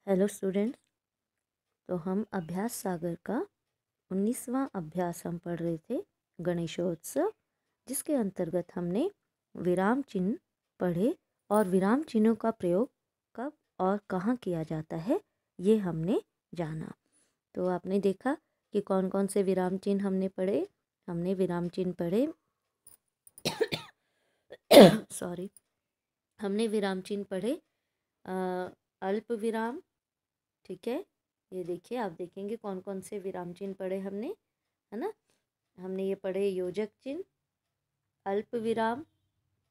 Hello students. तो हम अभ्यास सागर का 19वां अभ्यास हम पढ़ रहे थे, गणेशोत्सव, जिसके अंतर्गत हमने विराम चिन्ह पढ़े और विराम चिन्हों का प्रयोग कब और कहाँ किया जाता है ये हमने जाना। तो आपने देखा कि कौन कौन से विराम चिन्ह हमने पढ़े। हमने विराम चिन्ह पढ़े सॉरी हमने विराम चिन्ह पढ़े अल्प विराम, ठीक है। ये देखिए, आप देखेंगे कौन कौन से विराम चिन्ह पढ़े हमने, है ना। हमने ये पढ़े योजक चिन्ह, अल्प विराम,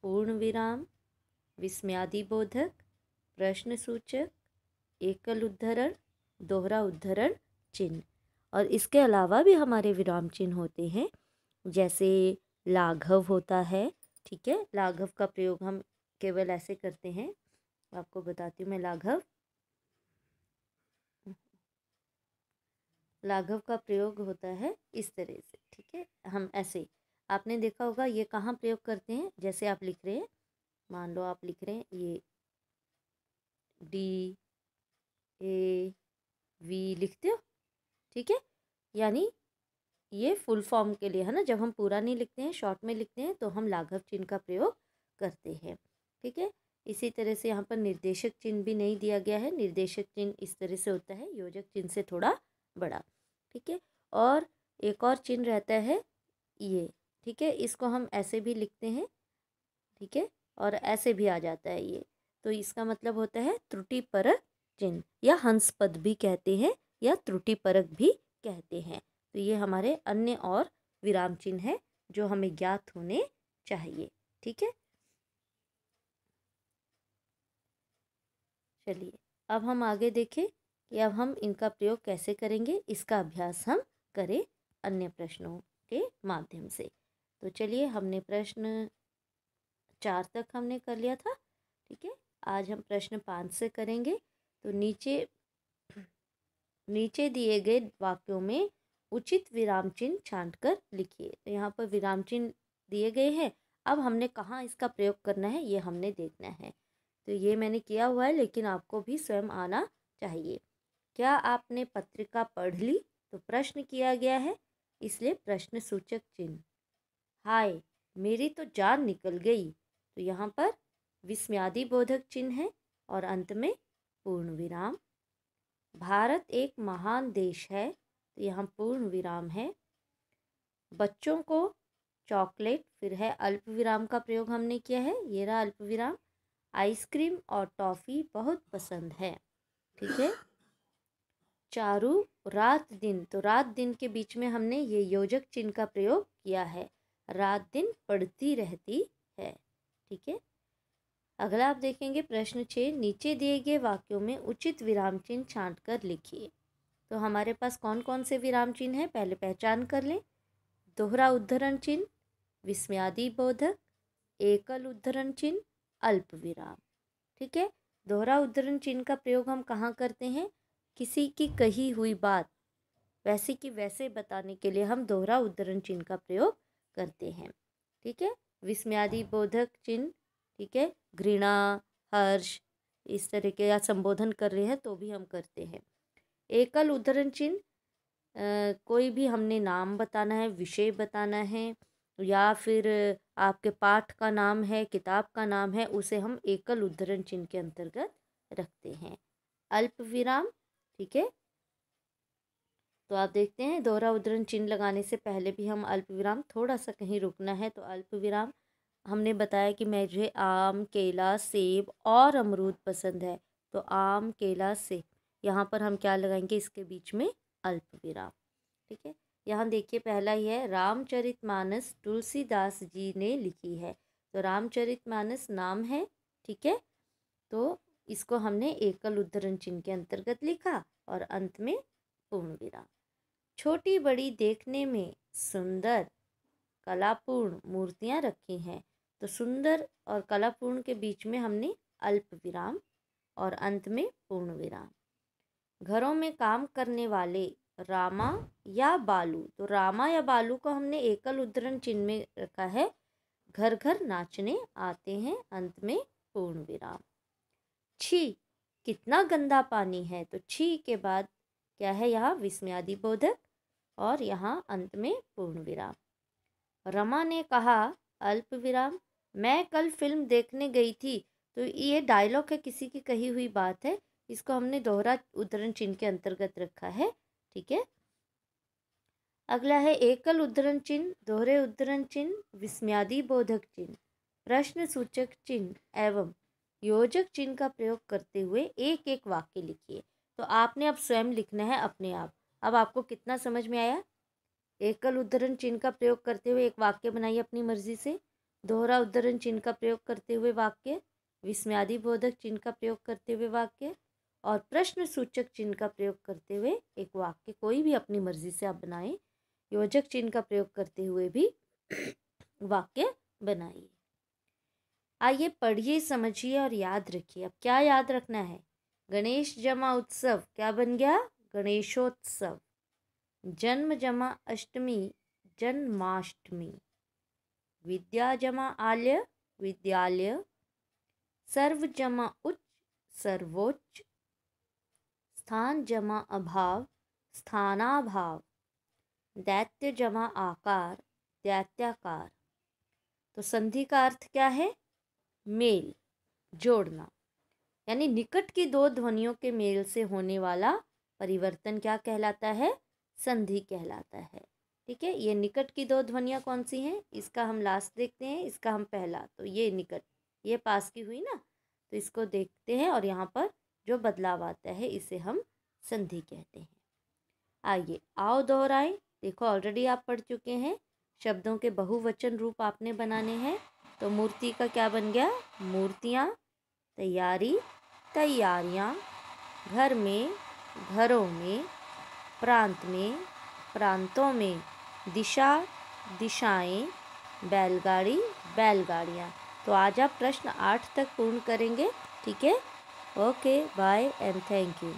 पूर्ण विराम, विस्मयादिबोधक, प्रश्न सूचक, एकल उद्धरण, दोहरा उद्धरण चिन्ह। और इसके अलावा भी हमारे विराम चिन्ह होते हैं, जैसे लाघव होता है, ठीक है। लाघव का प्रयोग हम केवल ऐसे करते हैं, आपको बताती हूँ मैं। लाघव का प्रयोग होता है इस तरह से, ठीक है। हम ऐसे, आपने देखा होगा ये कहाँ प्रयोग करते हैं। जैसे आप लिख रहे हैं, मान लो आप लिख रहे हैं ये डी ए वी लिखते हो, ठीक है। यानी ये फुल फॉर्म के लिए है ना, जब हम पूरा नहीं लिखते हैं, शॉर्ट में लिखते हैं, तो हम लाघव चिन्ह का प्रयोग करते हैं, ठीक है। इसी तरह से यहाँ पर निर्देशक चिन्ह भी नहीं दिया गया है। निर्देशक चिन्ह इस तरह से होता है, योजक चिन्ह से थोड़ा बड़ा, ठीक है। और एक और चिन्ह रहता है ये, ठीक है। इसको हम ऐसे भी लिखते हैं, ठीक है, और ऐसे भी आ जाता है ये। तो इसका मतलब होता है त्रुटि परक चिन्ह, या हंस पद भी कहते हैं, या त्रुटि परक भी कहते हैं। तो ये हमारे अन्य और विराम चिन्ह है जो हमें ज्ञात होने चाहिए, ठीक है। चलिए अब हम आगे देखें कि अब हम इनका प्रयोग कैसे करेंगे। इसका अभ्यास हम करें अन्य प्रश्नों के माध्यम से। तो चलिए, हमने प्रश्न 4 तक हमने कर लिया था, ठीक है। आज हम प्रश्न 5 से करेंगे। तो नीचे नीचे दिए गए वाक्यों में उचित विराम चिन्ह छांटकर लिखिए। तो यहाँ पर विराम चिन्ह दिए गए हैं, अब हमने कहाँ इसका प्रयोग करना है ये हमने देखना है। तो ये मैंने किया हुआ है, लेकिन आपको भी स्वयं आना चाहिए। क्या आपने पत्रिका पढ़ ली? तो प्रश्न किया गया है, इसलिए प्रश्न सूचक चिन्ह। हाय, मेरी तो जान निकल गई, तो यहाँ पर विस्मयादिबोधक चिन्ह है और अंत में पूर्ण विराम। भारत एक महान देश है, तो यहाँ पूर्ण विराम है। बच्चों को चॉकलेट, फिर है अल्प विराम का प्रयोग हमने किया है, ये रहा अल्प विराम। आइसक्रीम और टॉफ़ी बहुत पसंद है, ठीक है। चारू रात दिन, तो रात दिन के बीच में हमने ये योजक चिन्ह का प्रयोग किया है, रात दिन पढ़ती रहती है, ठीक है। अगला आप देखेंगे प्रश्न 6, नीचे दिए गए वाक्यों में उचित विराम चिन्ह छांट कर लिखिए। तो हमारे पास कौन कौन से विराम चिन्ह हैं, पहले पहचान कर लें। दोहरा उद्धरण चिन्ह, विस्मयादिबोधक, एकल उद्धरण चिन्ह, अल्प विराम, ठीक है। दोहरा उद्धरण चिन्ह का प्रयोग हम कहाँ करते हैं? किसी की कही हुई बात वैसे की वैसे बताने के लिए हम दोहरा उद्धरण चिन्ह का प्रयोग करते हैं, ठीक है। विस्मयादिबोधक चिन्ह, ठीक है, घृणा, हर्ष, इस तरह के, या संबोधन कर रहे हैं तो भी हम करते हैं। एकल उद्धरण चिन्ह, कोई भी हमने नाम बताना है, विषय बताना है, या फिर आपके पाठ का नाम है, किताब का नाम है, उसे हम एकल उद्धरण चिन्ह के अंतर्गत रखते हैं। अल्प विराम, ठीक है। तो आप देखते हैं दोहरा उद्धरण चिन्ह लगाने से पहले भी हम अल्प विराम, थोड़ा सा कहीं रुकना है तो अल्प विराम। हमने बताया कि मुझे आम, केला, सेब और अमरूद पसंद है, तो आम, केला, सेब, यहाँ पर हम क्या लगाएंगे? इसके बीच में अल्प विराम, ठीक है। यहाँ देखिए पहला ही है, रामचरितमानस तुलसीदास जी ने लिखी है। तो रामचरितमानस नाम है, ठीक है। तो इसको हमने एकल उद्धरण चिन्ह के अंतर्गत लिखा और अंत में पूर्ण विराम। छोटी बड़ी देखने में सुंदर कलापूर्ण मूर्तियाँ रखी हैं, तो सुंदर और कलापूर्ण के बीच में हमने अल्प विराम और अंत में पूर्ण विराम। घरों में काम करने वाले रामा या बालू, तो रामा या बालू को हमने एकल उद्धरण चिन्ह में रखा है। घर घर नाचने आते हैं, अंत में पूर्ण विराम। छी, कितना गंदा पानी है। तो छी के बाद क्या है यहाँ विस्मयादि बोधक और यहाँ अंत में पूर्ण विराम। रमा ने कहा अल्प विराम, मैं कल फिल्म देखने गई थी। तो ये डायलॉग है, किसी की कही हुई बात है, इसको हमने दोहरा उद्धरण चिन्ह के अंतर्गत रखा है। ठीक है। अगला है एकल उद्धरण चिन्ह, दोहरे उद्धरण चिन्ह, विस्मयादि बोधक चिन्ह, प्रश्न सूचक चिन्ह एवं योजक चिन्ह का प्रयोग करते हुए एक एक वाक्य लिखिए। तो आपने अब स्वयं लिखना है अपने आप। अब आपको कितना समझ में आया? एकल उद्धरण चिन्ह का प्रयोग करते हुए एक वाक्य बनाइए अपनी मर्जी से, दोहरा उद्धरण चिन्ह का प्रयोग करते हुए वाक्य, विस्मयादि बोधक चिन्ह का प्रयोग करते हुए वाक्य और प्रश्न सूचक चिन्ह का प्रयोग करते हुए एक वाक्य, कोई भी अपनी मर्जी से आप बनाएं। योजक चिन्ह का प्रयोग करते हुए भी वाक्य बनाइए। आइए पढ़िए, समझिए और याद रखिए। अब क्या याद रखना है? गणेश जमा उत्सव क्या बन गया? गणेशोत्सव। जन्म जमा अष्टमी, जन्माष्टमी। विद्या जमा आल्य, विद्यालय। सर्व जमा उच्च, सर्वोच्च। स्थान जमा अभाव, स्थानाभाव। दैत्य जमा आकार, दैत्याकार। तो संधि का अर्थ क्या है? मेल, जोड़ना, यानी निकट की दो ध्वनियों के मेल से होने वाला परिवर्तन क्या कहलाता है? संधि कहलाता है। ठीक है। ये निकट की दो ध्वनियाँ कौन सी हैं? इसका हम लास्ट देखते हैं, इसका हम पहला। तो ये निकट, ये पास की हुई ना, तो इसको देखते हैं और यहाँ पर जो बदलाव आता है इसे हम संधि कहते हैं। आइए आओ दोहराएं। देखो ऑलरेडी आप पढ़ चुके हैं। शब्दों के बहुवचन रूप आपने बनाने हैं। तो मूर्ति का क्या बन गया? मूर्तियाँ। तैयारी, तैयारियाँ। घर में, घरों में। प्रांत में, प्रांतों में। दिशा, दिशाएं। बैलगाड़ी, बैलगाड़ियाँ। तो आज आप प्रश्न 8 तक पूर्ण करेंगे। ठीक है। Okay, bye and thank you.